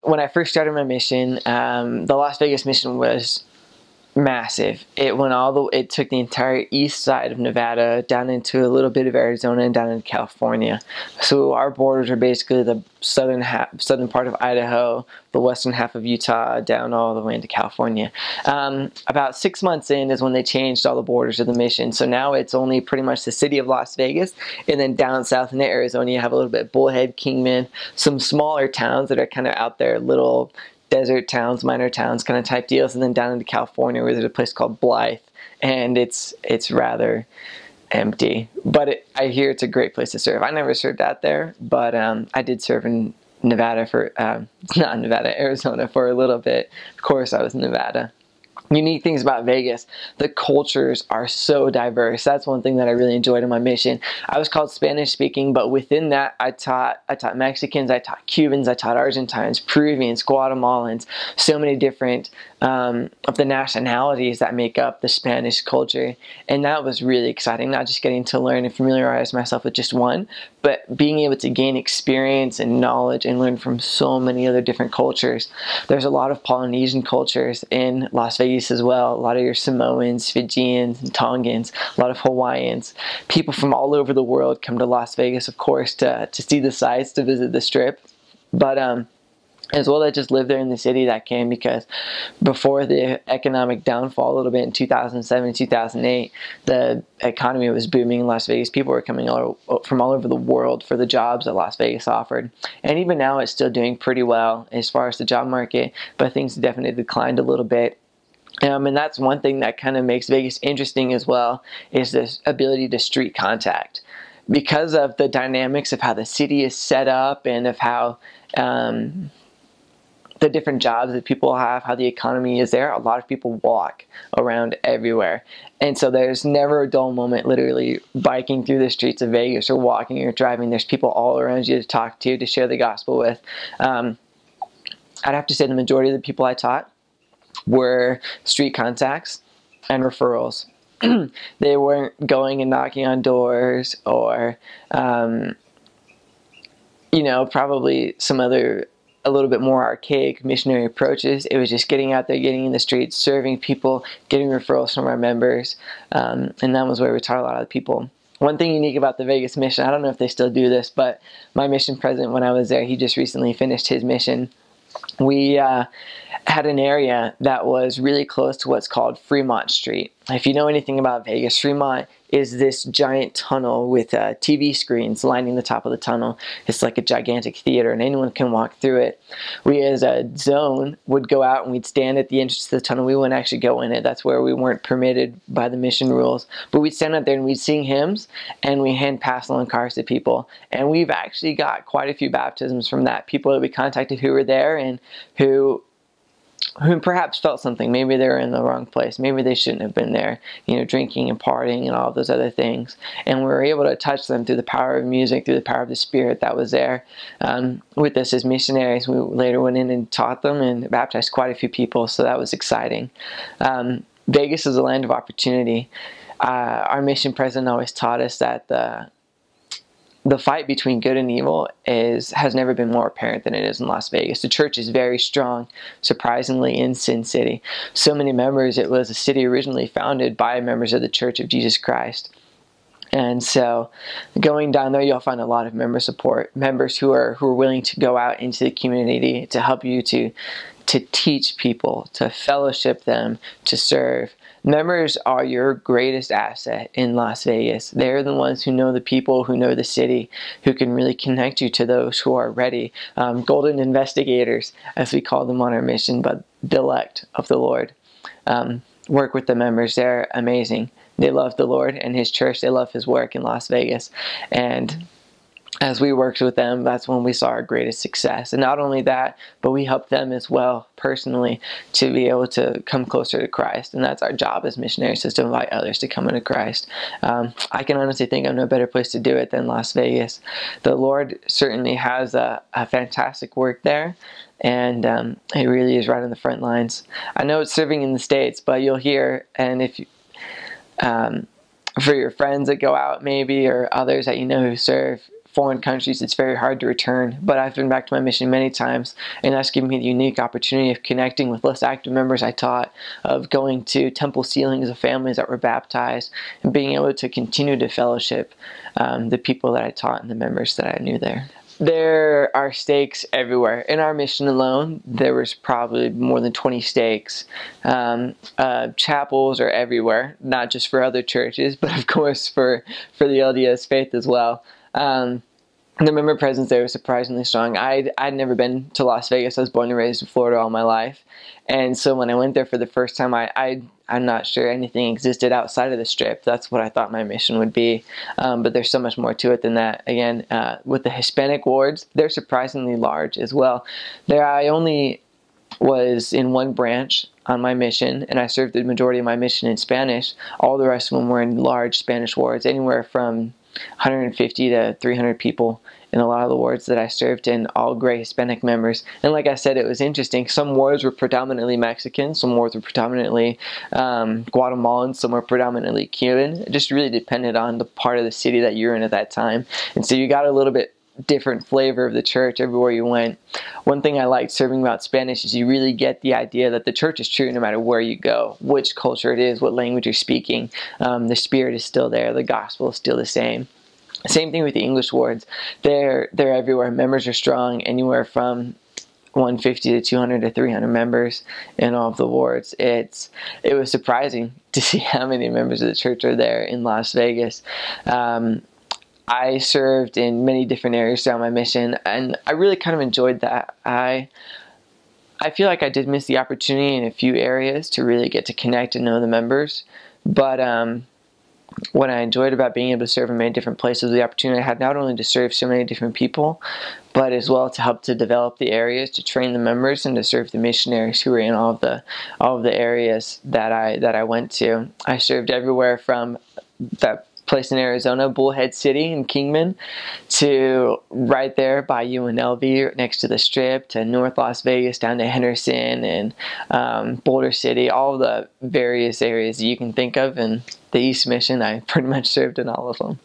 when I first started my mission, the Las Vegas mission was massive. It took the entire east side of Nevada down into a little bit of Arizona and down into California. So our borders are basically the southern part of Idaho, the western half of Utah, down all the way into California. About 6 months in is when they changed all the borders of the mission. So now it's only pretty much the city of Las Vegas, and then down south into Arizona you have a little bit of Bullhead, Kingman, some smaller towns that are kind of out there, little desert towns, minor towns kind of type deals, and then down into California where there's a place called Blythe, and it's rather empty, but I hear it's a great place to serve. I never served out there, but I did serve in Nevada Arizona for a little bit. Of course I was in Nevada. Unique things about Vegas, the cultures are so diverse. That's one thing that I really enjoyed in my mission. I was called Spanish speaking, but within that I taught Mexicans, I taught Cubans, I taught Argentines, Peruvians, Guatemalans, so many different of the nationalities that make up the Spanish culture. And that was really exciting, not just getting to learn and familiarize myself with just one, but being able to gain experience and knowledge and learn from so many other different cultures. There's a lot of Polynesian cultures in Las Vegas as well. A lot of your Samoans, Fijians, and Tongans, a lot of Hawaiians. People from all over the world come to Las Vegas, of course, to see the sights, to visit the Strip. But as well, that just lived there in the city that came because before the economic downfall a little bit in 2007, 2008, the economy was booming in Las Vegas. People were coming from all over the world for the jobs that Las Vegas offered. And even now it's still doing pretty well as far as the job market, but things definitely declined a little bit. And that's one thing that kind of makes Vegas interesting as well, is this ability to street contact. Because of the dynamics of how the city is set up and of how the different jobs that people have, how the economy is there, a lot of people walk around everywhere. And so there's never a dull moment literally biking through the streets of Vegas or walking or driving. There's people all around you to talk to share the gospel with. I'd have to say the majority of the people I taught were street contacts and referrals. They weren't going and knocking on doors or, probably some other a little bit more archaic missionary approaches. It was just getting out there, getting in the streets, serving people, getting referrals from our members, and that was where we taught a lot of the people. One thing unique about the Vegas mission, I don't know if they still do this, but my mission president, when I was there, he just recently finished his mission. We had an area that was really close to what's called Fremont Street. If you know anything about Vegas, Fremont is this giant tunnel with TV screens lining the top of the tunnel. It's like a gigantic theater and anyone can walk through it. We as a zone would go out and we'd stand at the entrance to the tunnel. We wouldn't actually go in it. That's where we weren't permitted by the mission rules. But we'd stand out there and we'd sing hymns and we hand pass along cars to people. And we've actually got quite a few baptisms from that. People that we contacted who were there and who perhaps felt something. Maybe they were in the wrong place. Maybe they shouldn't have been there, drinking and partying and all of those other things. And we were able to touch them through the power of music, through the power of the Spirit that was there with us as missionaries. We later went in and taught them and baptized quite a few people, so that was exciting. Vegas is a land of opportunity. Our mission president always taught us that the fight between good and evil has never been more apparent than it is in Las Vegas. The church is very strong, surprisingly, in Sin City. So many members. It was a city originally founded by members of the Church of Jesus Christ. And so going down there, you'll find a lot of member support, members who are willing to go out into the community to help you to teach people, to fellowship them, to serve. Members are your greatest asset in Las Vegas. They're the ones who know the people, who know the city, who can really connect you to those who are ready. Golden investigators, as we call them on our mission, but the elect of the Lord. Work with the members. They're amazing. They love the Lord and His church. They love His work in Las Vegas. And as we worked with them, that's when we saw our greatest success. And not only that, but we helped them as well, personally, to be able to come closer to Christ. And that's our job as missionaries, is to invite others to come into Christ. I can honestly think of no better place to do it than Las Vegas. The Lord certainly has a fantastic work there. And it really is right on the front lines. I know it's serving in the States, but you'll hear, and if you, for your friends that go out maybe, or others that you know who serve, foreign countries, it's very hard to return. But I've been back to my mission many times, and that's given me the unique opportunity of connecting with less active members I taught, of going to temple ceilings of families that were baptized, and being able to continue to fellowship the people that I taught and the members that I knew there. There are stakes everywhere. In our mission alone, there was probably more than 20 stakes. Chapels are everywhere, not just for other churches, but of course for the LDS faith as well. The member presence there was surprisingly strong. I'd never been to Las Vegas. I was born and raised in Florida all my life. And so when I went there for the first time, I'm not sure anything existed outside of the Strip. That's what I thought my mission would be. But there's so much more to it than that. Again, with the Hispanic wards, they're surprisingly large as well. There, I only was in one branch on my mission, and I served the majority of my mission in Spanish. All the rest of them were in large Spanish wards, anywhere from 150 to 300 people in a lot of the wards that I served in, all great Hispanic members. And like I said, it was interesting. Some wards were predominantly Mexican, some wards were predominantly Guatemalan, some were predominantly Cuban. It just really depended on the part of the city that you were in at that time. And so you got a little bit different flavor of the church everywhere you went. One thing I liked serving about Spanish is you really get the idea that the church is true no matter where you go, which culture it is, what language you're speaking. The spirit is still there, the gospel is still the same. Same thing with the English wards. They're everywhere. Members are strong, anywhere from 150 to 200 to 300 members in all of the wards. It was surprising to see how many members of the church are there in Las Vegas. I served in many different areas throughout my mission, and I really kind of enjoyed that. I feel like I did miss the opportunity in a few areas to really get to connect and know the members, but what I enjoyed about being able to serve in many different places was the opportunity I had not only to serve so many different people, but as well to help to develop the areas, to train the members, and to serve the missionaries who were in all of the areas that I went to. I served everywhere from that place in Arizona, Bullhead City in Kingman, to right there by UNLV next to the Strip, to North Las Vegas, down to Henderson and Boulder City, all the various areas you can think of. And the East Mission, I pretty much served in all of them.